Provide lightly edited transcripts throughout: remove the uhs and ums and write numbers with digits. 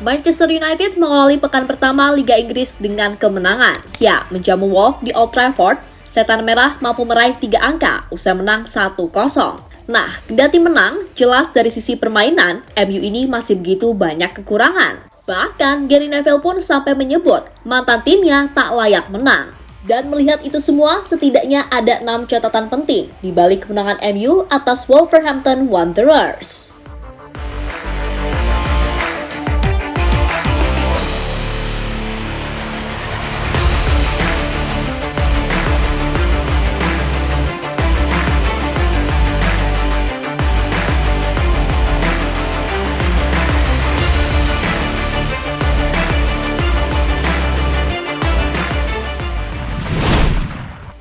Manchester United mengawali pekan pertama Liga Inggris dengan kemenangan. Ya, menjamu Wolves di Old Trafford, Setan Merah mampu meraih 3 angka usai menang 1-0. Nah, kendati menang, jelas dari sisi permainan, MU ini masih begitu banyak kekurangan. Bahkan, Gary Neville pun sampai menyebut mantan timnya tak layak menang. Dan melihat itu semua, setidaknya ada 6 catatan penting di balik kemenangan MU atas Wolverhampton Wanderers.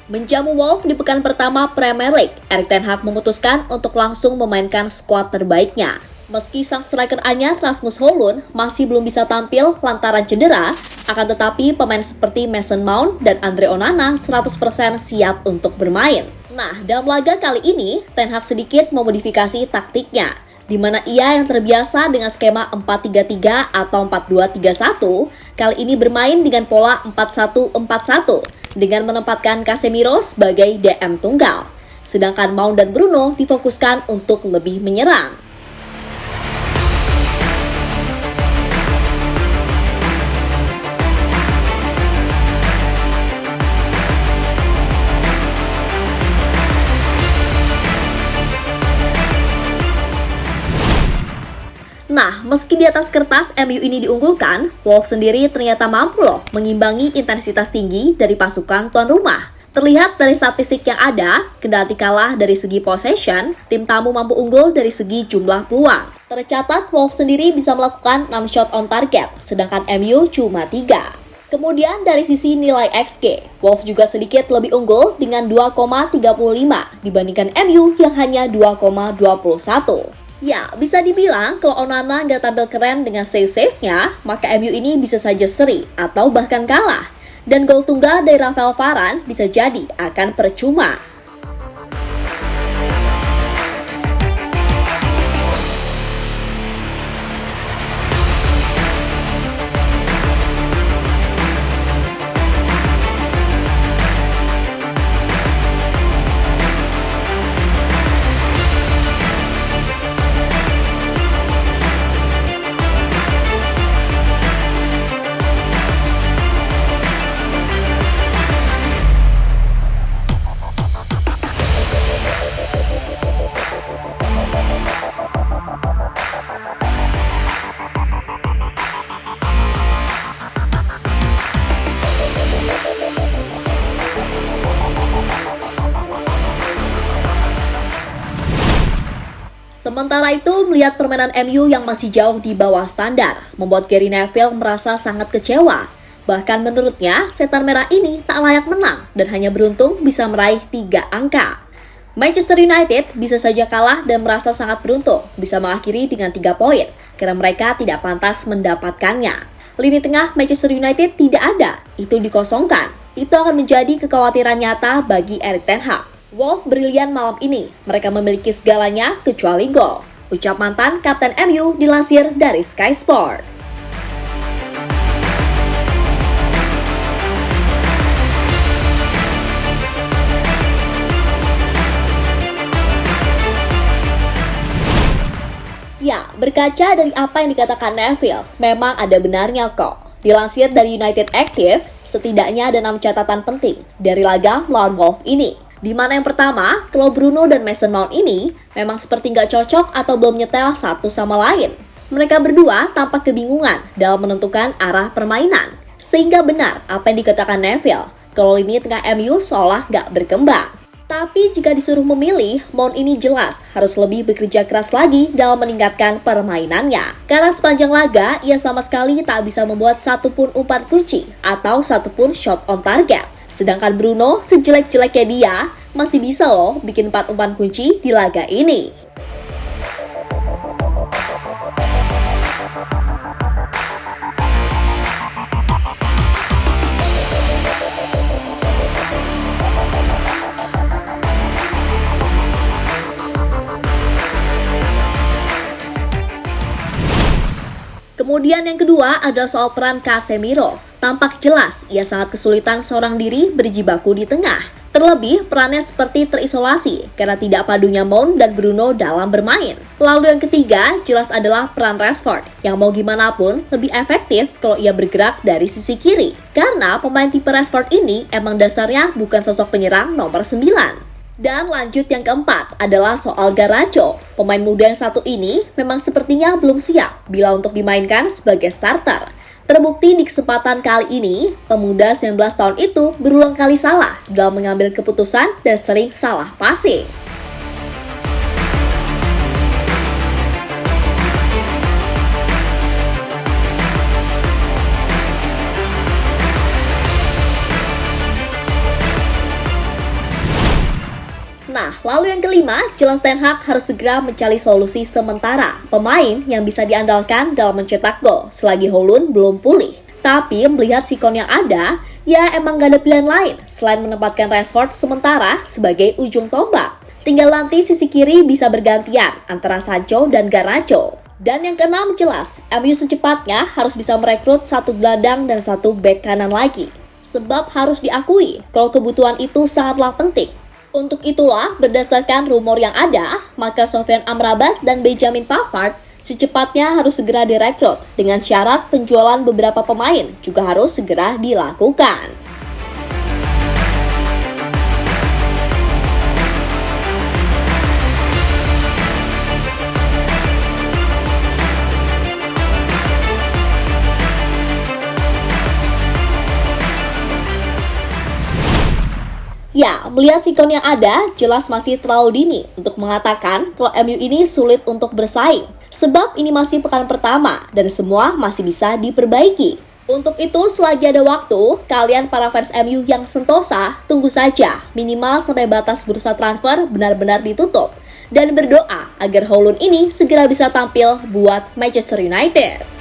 Menjamu Wolves di pekan pertama Premier League, Erik ten Hag memutuskan untuk langsung memainkan skuad terbaiknya. Meski sang striker anyar Rasmus Højlund masih belum bisa tampil lantaran cedera, akan tetapi pemain seperti Mason Mount dan Andre Onana 100% siap untuk bermain. Nah, dalam laga kali ini, Ten Hag sedikit memodifikasi taktiknya, di mana ia yang terbiasa dengan skema 4-3-3 atau 4-2-3-1, kali ini bermain dengan pola 4-1-4-1 dengan menempatkan Casemiro sebagai DM tunggal. Sedangkan Mount dan Bruno difokuskan untuk lebih menyerang. Nah, meski di atas kertas MU ini diunggulkan, Wolves sendiri ternyata mampu loh mengimbangi intensitas tinggi dari pasukan tuan rumah. Terlihat dari statistik yang ada, kendati kalah dari segi possession, tim tamu mampu unggul dari segi jumlah peluang. Tercatat, Wolves sendiri bisa melakukan 6 shot on target, sedangkan MU cuma 3. Kemudian dari sisi nilai XG, Wolves juga sedikit lebih unggul dengan 2,35 dibandingkan MU yang hanya 2,21. Ya, bisa dibilang kalau Onana nggak tampil keren dengan save-nya, maka MU ini bisa saja seri atau bahkan kalah. Dan gol tunggal dari Rafael Varane bisa jadi akan percuma. Sementara itu, melihat permainan MU yang masih jauh di bawah standar, membuat Gary Neville merasa sangat kecewa. Bahkan menurutnya, Setan Merah ini tak layak menang dan hanya beruntung bisa meraih 3 angka. Manchester United bisa saja kalah dan merasa sangat beruntung bisa mengakhiri dengan 3 poin, karena mereka tidak pantas mendapatkannya. Lini tengah Manchester United tidak ada, itu dikosongkan. Itu akan menjadi kekhawatiran nyata bagi Erik ten Hag. Wolves brilian malam ini, mereka memiliki segalanya kecuali gol. Ucap mantan Kapten MU dilansir dari Sky Sport. Ya, berkaca dari apa yang dikatakan Neville, memang ada benarnya kok. Dilansir dari United Active, setidaknya ada 6 catatan penting dari laga melawan Wolves ini. Di mana yang pertama, kalau Bruno dan Mason Mount ini memang seperti nggak cocok atau belum nyetel satu sama lain. Mereka berdua tampak kebingungan dalam menentukan arah permainan. Sehingga benar apa yang dikatakan Neville, kalau lini tengah MU seolah nggak berkembang. Tapi jika disuruh memilih, Mount ini jelas harus lebih bekerja keras lagi dalam meningkatkan permainannya. Karena sepanjang laga, ia sama sekali tak bisa membuat satupun umpan kunci atau satupun shot on target. Sedangkan Bruno, sejelek-jeleknya dia, masih bisa loh bikin 4 umpan kunci di laga ini. Kemudian yang kedua adalah soal peran Casemiro. Tampak jelas ia sangat kesulitan seorang diri berjibaku di tengah. Terlebih, perannya seperti terisolasi karena tidak padunya Mount dan Bruno dalam bermain. Lalu yang ketiga, jelas adalah peran Rashford, yang mau gimana pun lebih efektif kalau ia bergerak dari sisi kiri. Karena pemain tipe Rashford ini emang dasarnya bukan sosok penyerang nomor 9. Dan lanjut yang keempat adalah soal Garnacho. Pemain muda yang satu ini memang sepertinya belum siap bila untuk dimainkan sebagai starter. Terbukti di kesempatan kali ini, pemuda 19 tahun itu berulang kali salah dalam mengambil keputusan dan sering salah passing. Nah, lalu yang kelima, jelas Ten Hag harus segera mencari solusi sementara pemain yang bisa diandalkan dalam mencetak gol selagi Holund belum pulih. Tapi melihat sikon yang ada, ya emang gak ada pilihan lain selain menempatkan Rashford sementara sebagai ujung tombak. Tinggal nanti sisi kiri bisa bergantian antara Sancho dan Garnacho. Dan yang keenam jelas, MU secepatnya harus bisa merekrut satu gelandang dan satu bek kanan lagi. Sebab harus diakui kalau kebutuhan itu sangatlah penting. Untuk itulah, berdasarkan rumor yang ada, maka Sofyan Amrabat dan Benjamin Pavard secepatnya harus segera direkrut dengan syarat penjualan beberapa pemain juga harus segera dilakukan. Ya, melihat sikon yang ada, jelas masih terlalu dini untuk mengatakan kalau MU ini sulit untuk bersaing. Sebab ini masih pekan pertama dan semua masih bisa diperbaiki. Untuk itu, selagi ada waktu, kalian para fans MU yang sentosa, tunggu saja minimal sampai batas bursa transfer benar-benar ditutup. Dan berdoa agar Holund ini segera bisa tampil buat Manchester United.